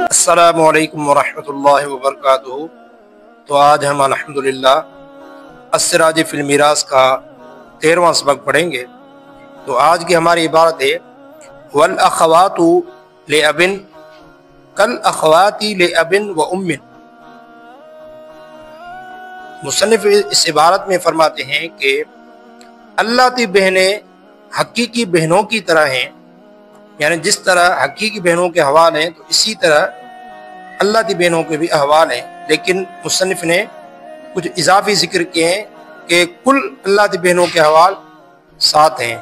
السلام علیکم ورحمۃ اللہ وبرکاتہ۔ تو آج ہم الحمدللہ السراج فی المیراث کا 13واں سبق پڑھیں گے۔ تو آج کی ہماری عبارت ہے والاخوات لأب کالاخوات لأب و ام۔ مصنف اس عبارت میں فرماتے ہیں کہ اللہ کی بہنیں حقیقی بہنوں کی طرح ہیں، یعنی جس طرح حقیقی بہنوں کے احوال ہیں تو اسی طرح اللہ کی بہنوں کے بھی احوال ہیں، لیکن مصنف نے کچھ اضافی ذکر کیے ہیں کہ کل اللہ کی بہنوں کے احوال 7 ہیں۔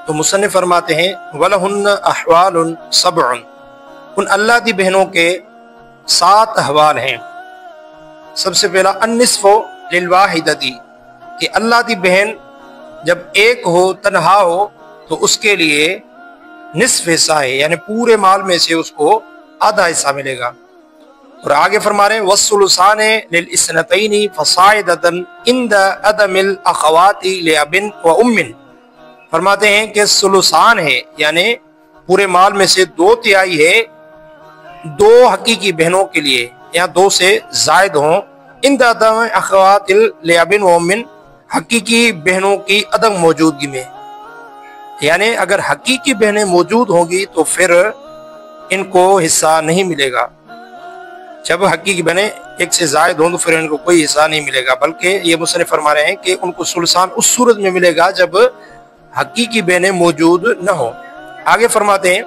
تو مصنف فرماتے ہیں وَلَهُنَّ أَحْوَالٌ سَبْعٌ، ان اللہ کی بہنوں کے 7 احوال ہیں۔ سب سے پہلا النصف للواحدتی، کہ اللہ کی بہن جب ایک ہو، تنہا ہو، تو اس کے لیے نصف حصہ ہے، یعنی پورے مال میں سے اس کو آدھا حصہ ملے گا۔ اور آگے فرما رہے ہیں والثلثان للاثنتین فصاعدۃ عند عدم الاخوات لأب و ام۔ فرماتے ہیں کہ ثلثان ہے، یعنی پورے مال میں سے 2/3 ہے 2 حقیقی بہنوں کے لیے، یا 2 سے زائد ہوں، عند عدم اخوات لأب و ام، حقیقی بہنوں کی عدم موجودگی میں، یعنی اگر حقیقی بہنیں موجود ہوں گی تو پھر ان کو حصہ نہیں ملے گا۔ جب حقیقی بہنیں 1 سے زائد ہوں تو پھر ان کو کوئی حصہ نہیں ملے گا، بلکہ یہ مصنف فرما رہے ہیں کہ ان کو ثلثان اس صورت میں ملے گا جب حقیقی بہنیں موجود نہ ہوں۔ آگے فرماتے ہیں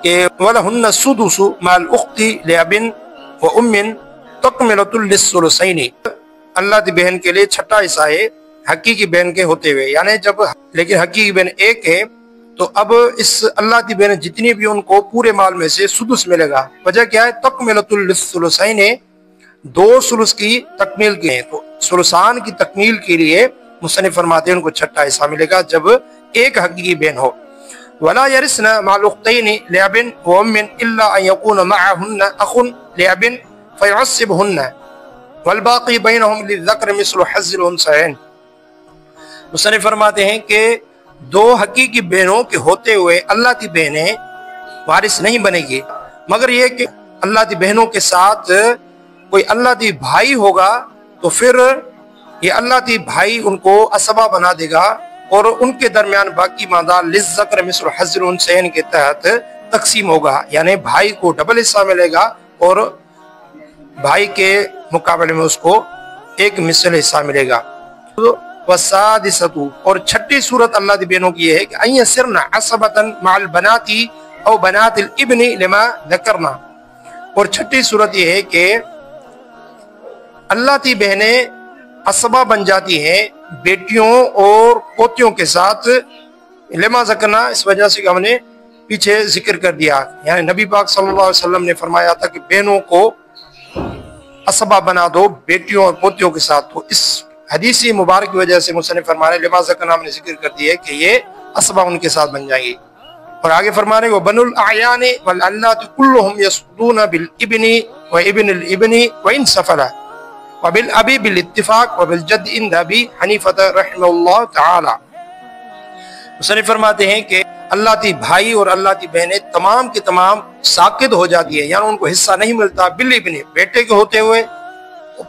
کہ وَلَهُنَّ السُّدُسُ مَعَ الْأُخْتِ لِأَبٍ وَأُمٍّ تَكْمِلَةٌ لِلثُّلُثَيْنِ، اللہ کی بہن کے لیے 6واں حصہ ہے حقیقی بہن کے ہوتے ہوئے، یعنی جب لیکن حقیقی بہن 1 ہے تو اب اس اللہ کی بہن جتنی بھی ان کو پورے مال میں سے سدس ملے گا۔ وجہ کیا ہے؟ تکملۃ للثلثین، 2 ثلث کی تکمیل کی ہیں، تو ثلثان کی تکمیل کے لیے مصنف فرماتے ہیں ان کو 6واں حصہ ملے گا جب 1 حقیقی بہن ہو۔ ولا يرثن مع الاختين لأب وام الا ان يكون معهن اخ لأب فيعصبهن والباقي بينهم للذكر مثل حظ الانثيين۔ مصنف فرماتے ہیں کہ 2 حقیقی بہنوں کے ہوتے ہوئے اللہ کی بہنیں وارث نہیں بنے گی، مگر یہ کہ اللہ کی بہنوں کے ساتھ کوئی اللہ کی بھائی ہوگا تو پھر یہ اللہ کی بھائی ان کو اسبہ بنا دے گا، اور ان کے درمیان باقی مادہ للذکر مثل حظ الانثیین کے تحت تقسیم ہوگا، یعنی بھائی کو ڈبل حصہ ملے گا اور بھائی کے مقابلے میں اس کو 1 مثل حصہ ملے گا۔ والسادسۃ، اور 6ٹھی صورت اللہ کی بہنوں کی یہ ہے کہ ان یسرن عصبۃ مع البنات او بنات الابن لما ذکرنا، اور 6ٹھی صورت یہ ہے کہ اللہ کی بہنیں عصبہ بن جاتی ہیں بیٹیوں اور پوتیوں کے ساتھ، لما ذکرنا اس وجہ سے کہ ہم نے پیچھے ذکر کر دیا، یعنی نبی پاک صلی اللہ علیہ وسلم نے فرمایا تھا کہ بہنوں کو عصبہ بنا دو بیٹیوں اور پوتیوں کے ساتھ، تو اس حدیثی مبارک کی وجہ سے مصنف فرما رہے لما ذکرنا ہم نے ذکر کر دیا ہے کہ یہ عصبہ ان کے ساتھ بن جائیں گی۔ اور آگے فرما رہے وبنو الاعیان والعلات كلهم يسقطون بالابن وابن الابن وان سفل وبالابی بالاتفاق وبالجد عند ابی حنیفہ رحمہ اللہ تعالی۔ مصنف فرماتے ہیں کہ اللہ کی بھائی اور اللہ کی بہنیں تمام کے تمام ساقط ہو جاتی ہیں، یعنی ان کو حصہ نہیں ملتا بالابن، بیٹے کے ہوتے ہوئے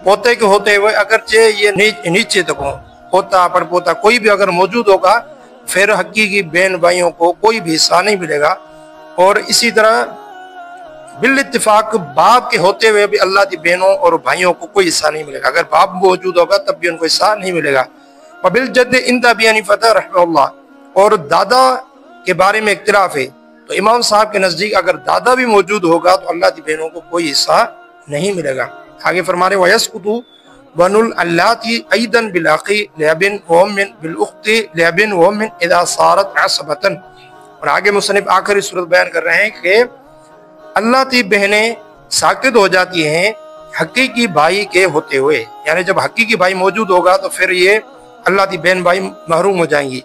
پوتے کے ہوتے ہوئے، اگرچہ یہ نیچے تک ہوں، پوتا پڑ پوتا کوئی بھی اگر موجود ہوگا پھر حقیقی بہن بھائیوں کو کوئی بھی حصہ نہیں ملے گا۔ اور اسی طرح بالاتفاق باپ کے ہوتے ہوئے بھی اللہ کی بہنوں اور بھائیوں کو کوئی حصہ نہیں ملے گا، اگر باپ موجود ہوگا تب بھی ان کو حصہ نہیں ملے گا۔ وبالجد عند ابی حنیفہ رحمہ اللہ، اور دادا کے بارے میں اختلاف ہے، تو امام صاحب کے نزدیک اگر دادا بھی موجود ہوگا تو اللہ کی بہنوں کو کوئی حصہ نہیں ملے گا۔ آگے فرما رہے وَيَسْقُطُ بَنُو الْعَلَّاتِ أَيْضًا بِالْأَخِ لِأَبٍ وَأُمٍّ بِالْأُخْتِ لِأَبٍ وَأُمٍّ إِذَا صَارَتْ عَصَبَةً۔ اور آگے مصنف آخری صورت بیان کر رہے ہیں کہ اللہ کی بہنیں ساقط ہو جاتی ہیں حقیقی بھائی کے ہوتے ہوئے، یعنی جب حقیقی بھائی موجود ہوگا تو پھر یہ اللہ کی بہن بھائی محروم ہو جائیں گی۔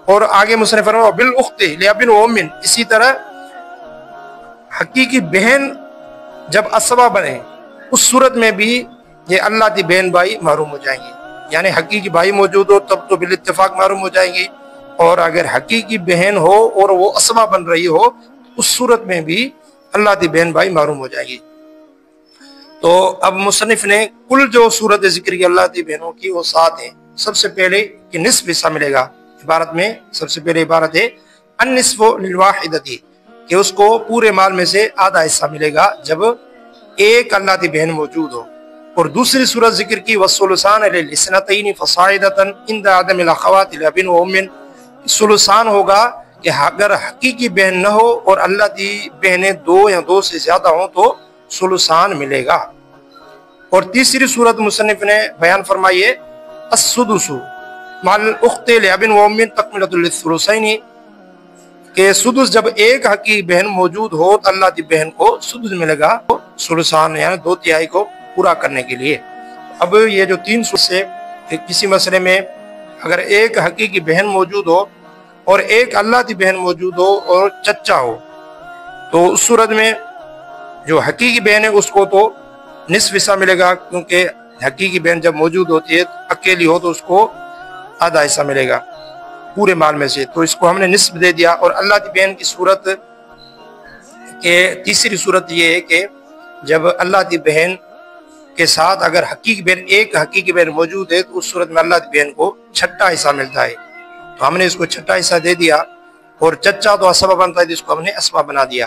اور آگے مصنف فرمایا بِالْأُخْتِ لِأَبٍ وَأُمٍّ، اسی طرح حقیقی بہن جب اسبہ بنے اس صورت میں بھی یہ اللہ کی بہن بھائی محروم ہو جائیں گی، یعنی حقیقی بھائی موجود ہو تب تو بالاتفاق محروم ہو جائیں گی، اور اگر حقیقی بہن ہو اور وہ اسبہ بن رہی ہو اس صورت میں بھی اللہ کی بہن بھائی محروم ہو جائے گی۔ تو اب مصنف نے کل جو صورت ذکر کی اللہ کی بہنوں کی وہ 7 ہیں۔ سب سے پہلے کہ نصف حصہ ملے گا، عبارت میں سب سے پہلے عبارت ہے النصف للواحدتی، کہ اس کو پورے مال میں سے آدھا حصہ ملے گا جب ایک اللہ کی بہن موجود ہو۔ اور دوسری صورت ذکر کی والثلثان للاثنتین فصاعدا عند عدم الاخوات لاب و ام، ثلثان ہوگا کہ اگر حقیقی بہن نہ ہو اور اللہ کی بہنیں 2 یا 2 سے زیادہ ہوں تو ثلثان ملے گا۔ اور تیسری صورت مصنف نے بیان فرمائی ہے السدس مع الاخت لاب و ام تکملۃ للثلثین، کہ سدس جب ایک حقیقی بہن موجود ہو تو اللہ کی بہن کو سدس ملے گا، ثلثان یعنی 2/3 کو پورا کرنے کے لیے۔ اب یہ جو 3 صورت سے کسی مسئلے میں اگر ایک حقیقی بہن موجود ہو اور ایک اللہ کی بہن موجود ہو اور چچا ہو، تو اس صورت میں جو حقیقی بہن ہے اس کو تو نصف حصہ ملے گا، کیونکہ حقیقی بہن جب موجود ہوتی ہے اکیلی ہو تو اس کو آدھا حصہ ملے گا پورے مال میں سے، تو اس کو ہم نے نصف دے دیا۔ اور اللہ کی بہن کی صورت کے تیسری صورت یہ ہے کہ جب اللہ کی بہن کے ساتھ اگر حقیقی بہن ایک حقیقی بہن موجود ہے تو اس صورت میں اللہ کی بہن کو 6واں حصہ ملتا ہے، تو ہم نے اس کو 6واں حصہ دے دیا۔ اور چچا تو اسبہ بنتا ہے جس کو ہم نے اسبہ بنا دیا۔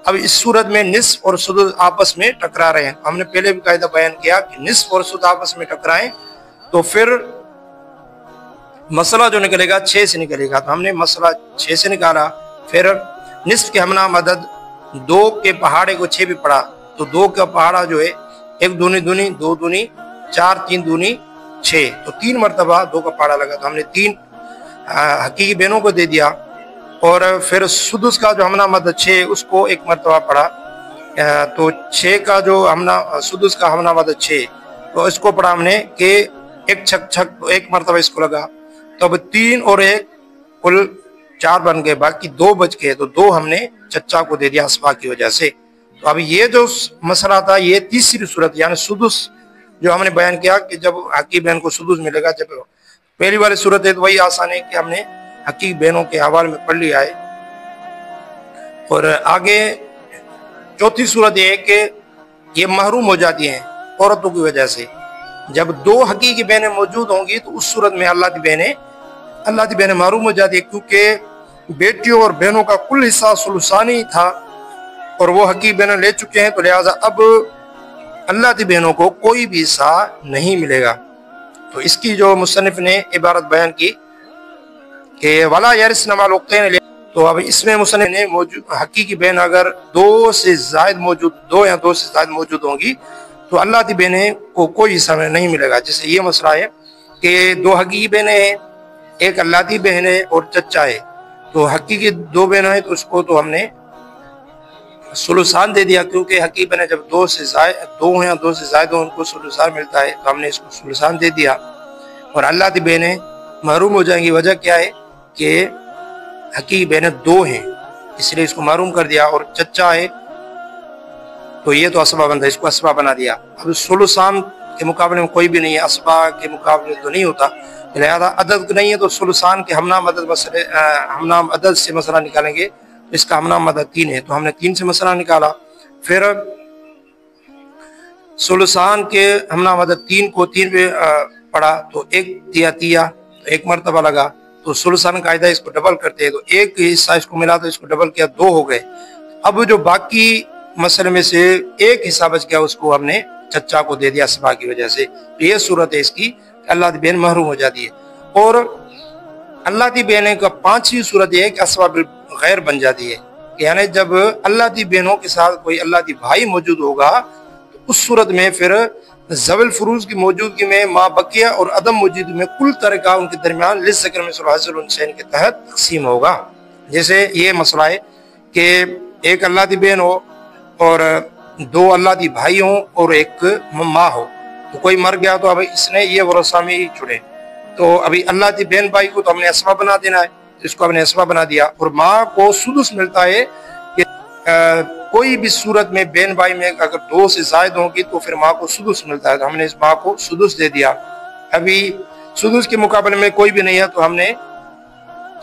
اب اس صورت میں نصف اور سدس آپس میں ٹکرا رہے ہیں، ہم نے پہلے بھی قاعدہ بیان کیا کہ نصف اور سدس آپس میں ٹکرائیں تو پھر مسئلہ جو نکلے گا 6 سے نکلے گا، تو ہم نے مسئلہ 6 سے نکالا۔ پھر نصف کے ہمنام عدد 2 کے پہاڑے کو 6 بھی پڑا، تو 2 کا پہاڑا جو ہے 1 دونی دونی 2 دونی 4 3 دونی 6، تو 3 مرتبہ 2 کا پہاڑا لگا، تو ہم نے 3 حقیقی بہنوں کو دے دیا۔ اور پھر سدس کا جو ہمنام عدد 6 اس کو 1 مرتبہ پڑا، تو 6 کا جو سدس کا ہمنام عدد 6 تو اس کو پڑھا ہم نے کہ 1 چھک چھک 1 مرتبہ اس کو لگا، تو اب 3 اور 1 کل 4 بن گئے، باقی 2 بچ گئے، تو 2 ہم نے چچا کو دے دیا اسبا کی وجہ سے۔ تو اب یہ جو مسئلہ تھا یہ تیسری صورت یعنی سدس جو ہم نے بیان کیا کہ جب حقیقی بہن کو سدس ملے گا، جب پہلی والی صورت ہے تو وہی آسان ہے کہ ہم نے حقیقی بہنوں کے حوالے میں پڑھ لیا ہے۔ اور آگے چوتھی صورت یہ ہے کہ یہ محروم ہو جاتی ہیں عورتوں کی وجہ سے، جب 2 حقیقی بہنیں موجود ہوں گی تو اس صورت میں اللہ کی بہنیں محروم ہو جاتی ہے، کیونکہ بیٹیوں اور بہنوں کا کل حصہ ثلثانی تھا اور وہ حقیقی بہنیں لے چکے ہیں، تو لہٰذا اب اللہ کی بہنوں کو کوئی بھی حصہ نہیں ملے گا۔ تو اس کی جو مصنف نے عبارت بیان کی کہ وَلَا يَرِثْنَ مَعَ الْأُخْتَيْنِ، تو اب اس میں مصنف نے حقیقی بہن اگر 2 سے زائد موجود ہوں گی تو اللہ کی بہنیں کو کوئی حصہ نہیں ملے گا۔ جیسے یہ مسئلہ ہے کہ 2 حقیقی بہنیں ہیں، ایک اللہ کی بہن ہے اور چچا ہے، تو حقیقی 2 بہنیں ہیں تو اس کو تو ہم نے ثلثان دے دیا، کیونکہ حقیقی بہنیں جب 2 سے زائد 2 ہیں یا 2 سے زائد ہوں ان کو ثلثان ملتا ہے، تو ہم نے اس کو ثلثان دے دیا۔ اور اللہ کی بہنیں محروم ہو جائیں گی، وجہ کیا ہے کہ حقیقی بہنیں 2 ہیں اس لیے اس کو محروم کر دیا، اور چچا ہے تو یہ تو اسبہ بنتا ہے، اس کو اسبہ بنا دیا۔ اب ثلثان کے مقابلے میں کوئی بھی نہیں ہے، اسبہ کے مقابلے تو نہیں ہوتا، لہذا عدد نہیں ہے تو ثلثان کے ہمنام عدد سے مسئلہ نکالیں گے، اس کا ہمنام عدد 3 ہے، تو ہم نے 3 سے مسئلہ نکالا۔ پھر ثلثان کے ہمنام عدد 3 کو 3 پہ پڑھا تو 1 مرتبہ لگا، تو ثلثان قاعدہ اس کو ڈبل کرتے ہیں، تو 1 حصہ اس کو ملا تو اس کو ڈبل کیا 2 ہو گئے۔ اب جو باقی مسئلے میں سے 1 حصہ بچ گیا اس کو ہم نے چچا کو دے دیا اسبا کی وجہ سے۔ تو یہ صورت ہے اس کی، اللہ کی بہن محروم ہو جاتی ہے۔ اور اللہ کی بہنیں کا 5ویں صورت یہ ہے کہ اسباب غیر بن جاتی ہے، یعنی جب اللہ کی بہنوں کے ساتھ کوئی اللہ کی بھائی موجود ہوگا تو اس صورت میں پھر ذوی الفروض کی موجودگی میں ما بقیہ اور عدم موجودگی میں کل ترکہ ان کے درمیان للذکر مثل حظ الانثیین کے تحت تقسیم ہوگا۔ جیسے یہ مسئلہ ہے کہ ایک اللہ کی بہن ہو اور 2 اللہ کی بھائی ہوں اور ایک ماں ہو، تو کوئی مر گیا تو اب اس نے یہ ورثہ میں ہی چھڑے، تو ابھی اللہ کی بہن بھائی کو تو ہم نے اسبہ بنا دینا ہے، اس کو ہم نے اسبہ بنا دیا۔ اور ماں کو سدس ملتا ہے کہ کوئی بھی صورت میں بہن بھائی میں اگر 2 سے زائد ہوں گی تو پھر ماں کو سدس ملتا ہے، تو ہم نے اس ماں کو سدس دے دیا۔ ابھی سدس کے مقابلے میں کوئی بھی نہیں ہے تو ہم نے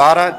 12,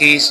30,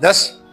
10,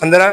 15,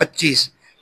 25,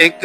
1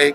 1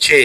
6,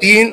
3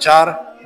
4,